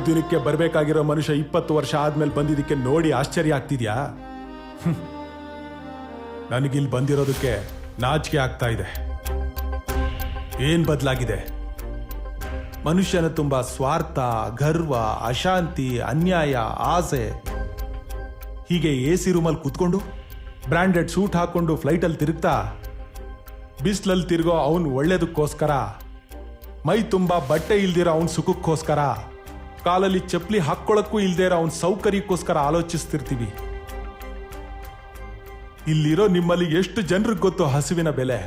ದಿನಕ್ಕೆ ಬರ್ಬೇಕಾಗಿರೋ ಮನುಷ್ಯ 20 ವರ್ಷ ಆದ್ಮೇಲೆ ಬಂದಿದ್ದಕ್ಕೆ ನೋಡಿ ಆಶ್ಚರ್ಯ ಆಗ್ತಿದ್ಯಾ? ನನಗಿಲ್ಲಿ ಬಂದಿರೋದಕ್ಕೆ ನಾಚಿಕೆ ಆಗ್ತಾ ಇದೆ. ಏನ್ ಬದಲಾಗಿದೆ? ಮನುಷ್ಯನ ತುಂಬಾ ಸ್ವಾರ್ಥ, ಗರ್ವ, ಅಶಾಂತಿ, ಅನ್ಯಾಯ, ಆಸೆ. ಹೀಗೆ AC ರೂಮಲ್ಲಿ ಕೂತ್ಕೊಂಡು ಬ್ರ್ಯಾಂಡೆಡ್ ಸೂಟ್ ಹಾಕೊಂಡು ಫ್ಲೈಟಲ್ಲಿ ತಿರುಗ್ತಾ, ಬಿಸ್ಲಲ್ಲಿ ತಿರುಗೋ ಅವನು ಒಳ್ಳೇದಕ್ಕೋಸ್ಕರ, ಮೈ ತುಂಬಾ ಬಟ್ಟೆ ಇಲ್ದಿರೋ ಅವನ ಸುಖಕ್ಕೋಸ್ಕರ, ಕಾಲಲ್ಲಿ ಚಪ್ಪಲಿ ಹಾಕ್ಕೊಳ್ಳೋಕ್ಕೂ ಇಲ್ದೇ ಇರೋ ಅವನ ಸೌಕರ್ಯಕ್ಕೋಸ್ಕರ ಆಲೋಚಿಸ್ತಿರ್ತೀವಿ. ಇಲ್ಲಿರೋ ನಿಮ್ಮಲ್ಲಿ ಎಷ್ಟು ಜನರಿಗೆ ಗೊತ್ತು ಹಸಿವಿನ ಬೆಲೆ?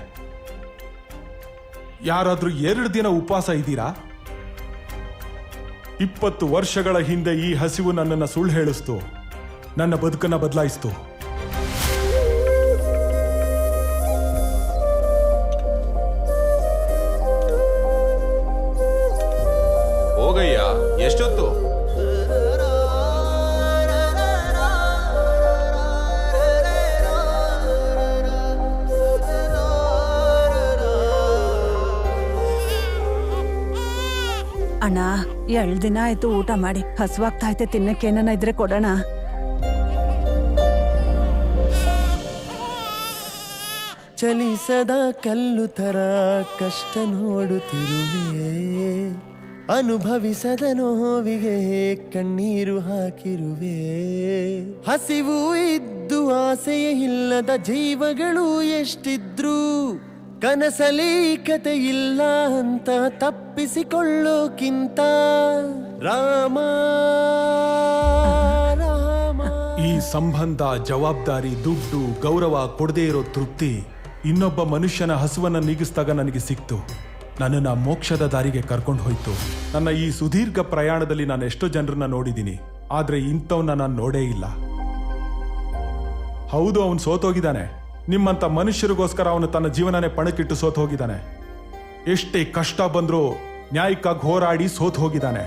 ಯಾರಾದ್ರೂ 2 ದಿನ ಉಪವಾಸ ಇದ್ದೀರಾ? 20 ವರ್ಷಗಳ ಹಿಂದೆ ಈ ಹಸಿವು ನನ್ನನ್ನು ಸುಳ್ಳು ಹೇಳಿಸ್ತು, ನನ್ನ ಬದುಕನ್ನ ಬದಲಾಯಿಸ್ತು. ಹೋಗಯ್ಯ, ಎಷ್ಟೊತ್ತು? ಅಣ್ಣ 2 ದಿನ ಆಯ್ತು ಊಟ ಮಾಡಿ, ಹಸುವಾಗ್ತಾ ಐತೆ, ತಿನ್ನಕ್ಕೆ ಏನಾನ ಇದ್ರೆ ಕೊಡೋಣ. ಚಲಿಸದ ಕಲ್ಲು ತರ ಕಷ್ಟ ನೋಡುತ್ತಿರುವೆ, ಅನುಭವಿಸದ ನೋವಿಗೆ ಕಣ್ಣೀರು ಹಾಕಿರುವೆ. ಹಸಿವು ಇದ್ದು ಆಸೆಯೇ ಇಲ್ಲದ ಜೀವಗಳು ಎಷ್ಟಿದ್ರು ಕನಸಲಿ ಕತೆ ಇಲ್ಲ ಅಂತ ತಪ್ಪಿಸಿಕೊಳ್ಳೋಕ್ಕಿಂತ ರಾಮ ರಾಮ. ಈ ಸಂಬಂಧ, ಜವಾಬ್ದಾರಿ, ದುಡ್ಡು, ಗೌರವ ಕೊಡದೇ ಇರೋ ತೃಪ್ತಿ ಇನ್ನೊಬ್ಬ ಮನುಷ್ಯನ ಹಸುವನ್ನ ನೀಗಿಸಿದಾಗ ನನಗೆ ಸಿಕ್ತು. ನನ್ನನ್ನು ಮೋಕ್ಷದ ದಾರಿಗೆ ಕರ್ಕೊಂಡು ಹೋಯ್ತು. ನನ್ನ ಈ ಸುದೀರ್ಘ ಪ್ರಯಾಣದಲ್ಲಿ ನಾನು ಎಷ್ಟೋ ಜನರನ್ನ ನೋಡಿದ್ದೀನಿ, ಆದ್ರೆ ಇಂಥವನ್ನ ನಾನು ನೋಡೇ ಇಲ್ಲ. ಹೌದು, ಅವನು ಸೋತೋಗಿದ್ದಾನೆ. ನಿಮ್ಮಂತ ಮನುಷ್ಯರಿಗೋಸ್ಕರ ಅವನು ತನ್ನ ಜೀವನನೇ ಪಣಕ್ಕಿಟ್ಟು ಸೋತ್ ಹೋಗಿದ್ದಾನೆ. ಎಷ್ಟೇ ಕಷ್ಟ ಬಂದ್ರೂ ನ್ಯಾಯಕ್ಕಾಗಿ ಹೋರಾಡಿ ಸೋತ್ ಹೋಗಿದ್ದಾನೆ.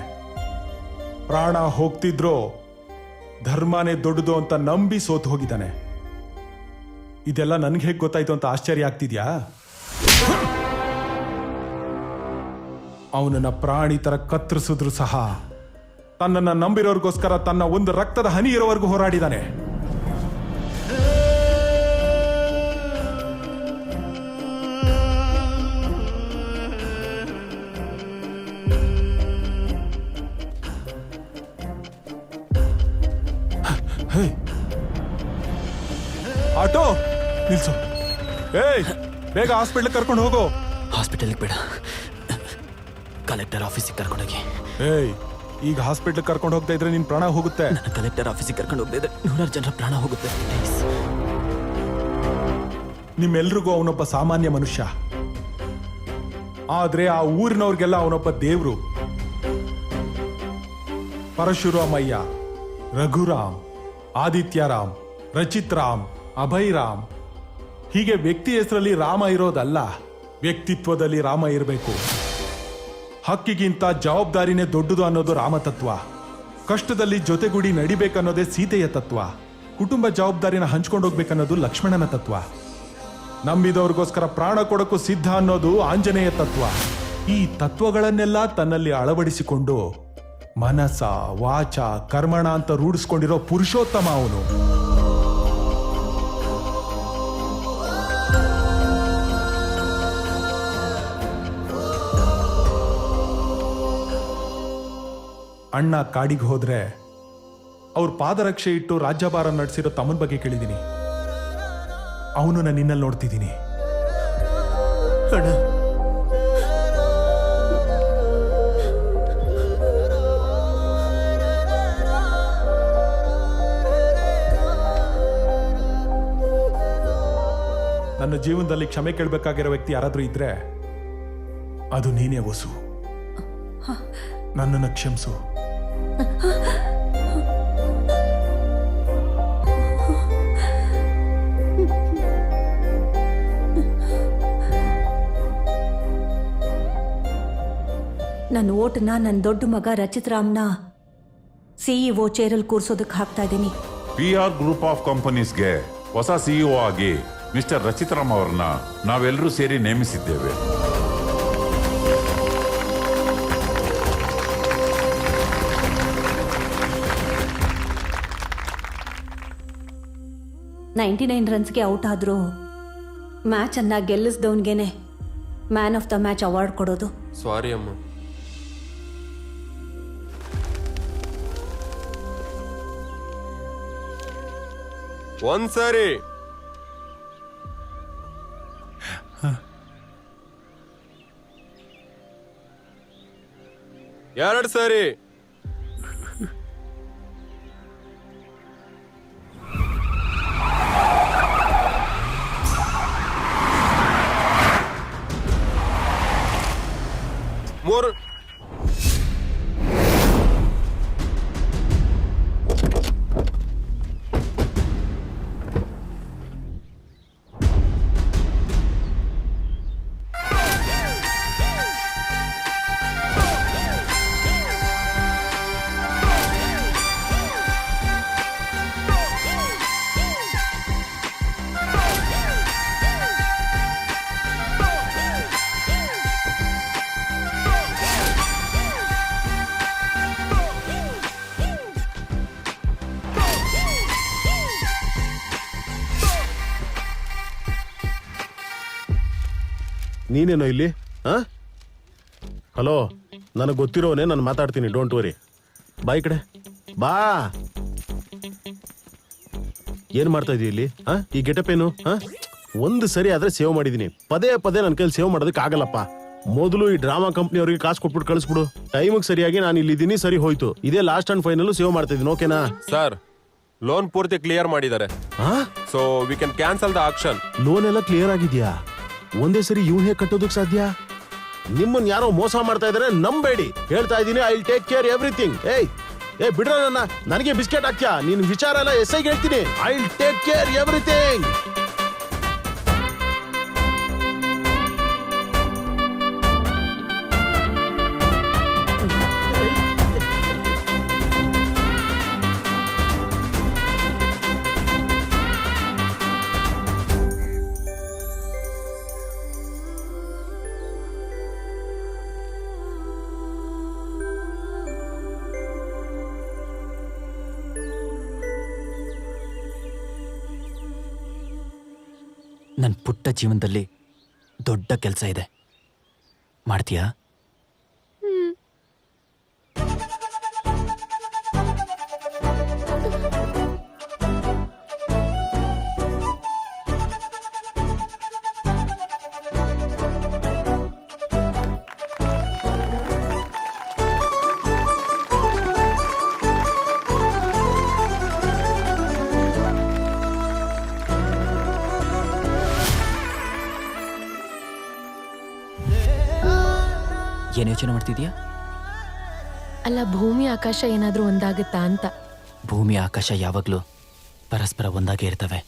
ಪ್ರಾಣ ಹೋಗ್ತಿದ್ರೋ ಧರ್ಮನೇ ದೊಡ್ಡದು ಅಂತ ನಂಬಿ ಸೋತ್ ಹೋಗಿದ್ದಾನೆ. ಇದೆಲ್ಲ ನನ್ಗೆ ಹೇಗೆ ಗೊತ್ತಾಯ್ತು ಅಂತ ಆಶ್ಚರ್ಯ ಆಗ್ತಿದ್ಯಾ? ಅವನನ್ನ ಪ್ರಾಣಿ ತರ ಕತ್ತರಿಸಿದ್ರು ಸಹ ತನ್ನನ್ನ ನಂಬಿರೋರ್ಗೋಸ್ಕರ ತನ್ನ ಒಂದು ರಕ್ತದ ಹನಿ ಇರೋವರೆಗೂ ಹೋರಾಡಿದಾನೆ. ಆಟೋ ನಿಲ್ಸು. ಏಯ್, ಬೇಗ ಹಾಸ್ಪಿಟ್ಲ್ ಕರ್ಕೊಂಡು ಹೋಗೋ. ಹಾಸ್ಪಿಟಲ್ಗೆ ಬೇಡ, ಕಲೆಕ್ಟರ್ ಆಫೀಸಿಗೆ ಕರ್ಕೊಂಡೋಗಿ. ಏಯ್, ಈಗ ಹಾಸ್ಪಿಟ್ಲ್ ಕರ್ಕೊಂಡು ಹೋಗ್ತಾ ಇದ್ರೆ ನಿನ್ ಪ್ರಾಣ ಹೋಗುತ್ತೆ. ನನ್ನ ಕಲೆಕ್ಟರ್ ಆಫೀಸಿಗೆ ಕರ್ಕೊಂಡು ಹೋಗ್ತಾ ಇದ್ರೆ 100 ಜನರ ಪ್ರಾಣ ಹೋಗುತ್ತೆ. ನಿಮ್ಮೆಲ್ರಿಗೂ ಅವನೊಬ್ಬ ಸಾಮಾನ್ಯ ಮನುಷ್ಯ, ಆದ್ರೆ ಆ ಊರಿನವ್ರಿಗೆಲ್ಲ ಅವನೊಬ್ಬ ದೇವ್ರು. ಪರಶುರಾಮಯ್ಯ, ರಘುರಾಮ್, ಆದಿತ್ಯರಾಮ್, ರಚಿತ್ ರಾಮ್, ಅಭಯ್ ರಾಮ್, ಹೀಗೆ ವ್ಯಕ್ತಿ ಹೆಸರಲ್ಲಿ ರಾಮ ಇರೋದಲ್ಲ, ವ್ಯಕ್ತಿತ್ವದಲ್ಲಿ ರಾಮ ಇರಬೇಕು. ಹಕ್ಕಿಗಿಂತ ಜವಾಬ್ದಾರಿನೇ ದೊಡ್ಡದು ಅನ್ನೋದು ರಾಮತತ್ವ. ಕಷ್ಟದಲ್ಲಿ ಜೊತೆಗೂಡಿ ನಡಿಬೇಕನ್ನೋದೇ ಸೀತೆಯ ತತ್ವ. ಕುಟುಂಬ ಜವಾಬ್ದಾರಿನ ಹಂಚ್ಕೊಂಡೋಗ್ಬೇಕನ್ನೋದು ಲಕ್ಷ್ಮಣನ ತತ್ವ. ನಂಬಿದವ್ರಿಗೋಸ್ಕರ ಪ್ರಾಣ ಕೊಡಕ್ಕೂ ಸಿದ್ಧ ಅನ್ನೋದು ಆಂಜನೇಯ ತತ್ವ. ಈ ತತ್ವಗಳನ್ನೆಲ್ಲ ತನ್ನಲ್ಲಿ ಅಳವಡಿಸಿಕೊಂಡು ಮನಸ, ವಾಚ, ಕರ್ಮಣ ಅಂತ ರೂಢಿಸ್ಕೊಂಡಿರೋ ಪುರುಷೋತ್ತಮ ಅವನು. ಅಣ್ಣ ಕಾಡಿಗೆ ಹೋದ್ರೆ ಅವ್ರ ಪಾದರಕ್ಷೆ ಇಟ್ಟು ರಾಜ್ಯಭಾರ ನಡೆಸಿರೋ ತಮ್ಮನ ಬಗ್ಗೆ ಕೇಳಿದ್ದೀನಿ. ಅವನು ನಾನು ನಿನ್ನಲ್ಲಿ ನೋಡ್ತಿದ್ದೀನಿ. ನನ್ನ ಜೀವನದಲ್ಲಿ ಕ್ಷಮೆ ಕೇಳಬೇಕಾಗಿರೋ ವ್ಯಕ್ತಿ ಯಾರಾದ್ರೂ ಇದ್ರೆ ಅದು ನೀನೇ ವಸು. ನನ್ನನ್ನು ಕ್ಷಮಿಸು. ನನ್ನ ಓಟನ್ನ ನನ್ನ ದೊಡ್ಡ ಮಗ ರಚಿತ್ ರಾಮ್ನ CEO ಚೇರಲ್ಲಿ ಕೂರ್ಸೋದಕ್ಕೆ ಹಾಕ್ತಾ ಇದ್ದೀನಿ. PR ಗ್ರೂಪ್ ಆಫ್ ಕಂಪನೀಸ್ಗೆ ಹೊಸ CEO ಆಗಿ ಮಿಸ್ಟರ್ ರಚಿತ್ ರಾಮ್ ಅವರನ್ನ ನಾವೆಲ್ಲರೂ ಸೇರಿ ನೇಮಿಸಿದ್ದೇವೆ. 99 ರನ್ಸ್ಗೆ ಔಟ್ ಆದರೂ ಮ್ಯಾಚನ್ನು ಗೆಲ್ಲಿಸ್ದವನ್ಗೇನೆ man of the match award ಕೊಡೋದು. ಸಾರಿ ಅಮ್ಮ. ಒಂದ್ಸರಿ ಎರಡ್ ಸರಿ ಮೂರು ನೀನೇನೋ ಇಲ್ಲಿ ಹಲೋ, ನನಗೆ ಗೊತ್ತಿರೋನೇ ನಾನು ಮಾತಾಡ್ತೀನಿ, ಡೋಂಟ್ ವರಿ. ಬಾ ಈ ಕಡೆ ಬಾ. ಏನ್ ಮಾಡ್ತಾ ಇದೀಯ ಇಲ್ಲಿ? ಈ ಗೆಟಪ್ ಏನು? ಒಂದು ಸರಿ ಆದ್ರೆ ಸೇವ್ ಮಾಡಿದೀನಿ, ಪದೇ ಪದೇ ನನ್ನ ಕೈಲಿ ಸೇವ್ ಮಾಡೋದಕ್ಕೆ ಆಗಲ್ಲಪ್ಪ. ಮೊದಲು ಈ ಡ್ರಾಮಾ ಕಂಪ್ನಿ ಅವರಿಗೆ ಕಾಸು ಕೊಟ್ಬಿಟ್ಟು ಕಳಿಸ್ಬಿಡು. ಟೈಮಿಗೆ ಸರಿಯಾಗಿ ನಾನು ಇಲ್ಲಿದ್ದೀನಿ, ಸರಿ ಹೋಯ್ತು. ಇದೇ ಲಾಸ್ಟ್ ಅಂಡ್ ಫೈನಲ್ ಸೇವ್ ಮಾಡ್ತಾ ಇದೀನಿ, ಓಕೆನಾ? ಸರ್, ಲೋನ್ ಪೂರ್ತಿ ಕ್ಲಿಯರ್ ಮಾಡಿದ್ದಾರೆ, so we can cancel the action. Loan ಎಲ್ಲ ಕ್ಲಿಯರ್ ಆಗಿದ್ಯಾ? ಒಂದೇ ಸರಿ ಇವ್ನು ಹೇಗೆ ಕಟ್ಟೋದಕ್ಕೆ ಸಾಧ್ಯ? ನಿಮ್ಮನ್ನ ಯಾರೋ ಮೋಸ ಮಾಡ್ತಾ ಇದಾರೆ, ನಂಬೇಡಿ. ಹೇಳ್ತಾ ಇದ್ದೀನಿ, I will take care everything. ಏ ಬಿಡ್ರ ನನ್ನ, ನನಗೆ ಬಿಸ್ಕೆಟ್ ಹಾಕ್ಯಾ? ನಿನ್ ವಿಚಾರ ಎಲ್ಲ ಎಸ್ಐಗೆ ಹೇಳ್ತೀನಿ. I will take care everything. ನನ್ನ ಪುಟ್ಟ ಜೀವನದಲ್ಲಿ ದೊಡ್ಡ ಕೆಲಸ ಇದೆ, ಮಾಡ್ತೀಯಾ? ಏನ್ ಯೋಚನೆ ಮಾಡ್ತಿದ್ಯಾ? ಅಲ್ಲ, ಭೂಮಿ ಆಕಾಶ ಏನಾದ್ರೂ ಒಂದಾಗುತ್ತಾ ಅಂತ. ಭೂಮಿ ಆಕಾಶ ಯಾವಾಗ್ಲೂ ಪರಸ್ಪರ ಒಂದಾಗೇ ಇರ್ತವೆ.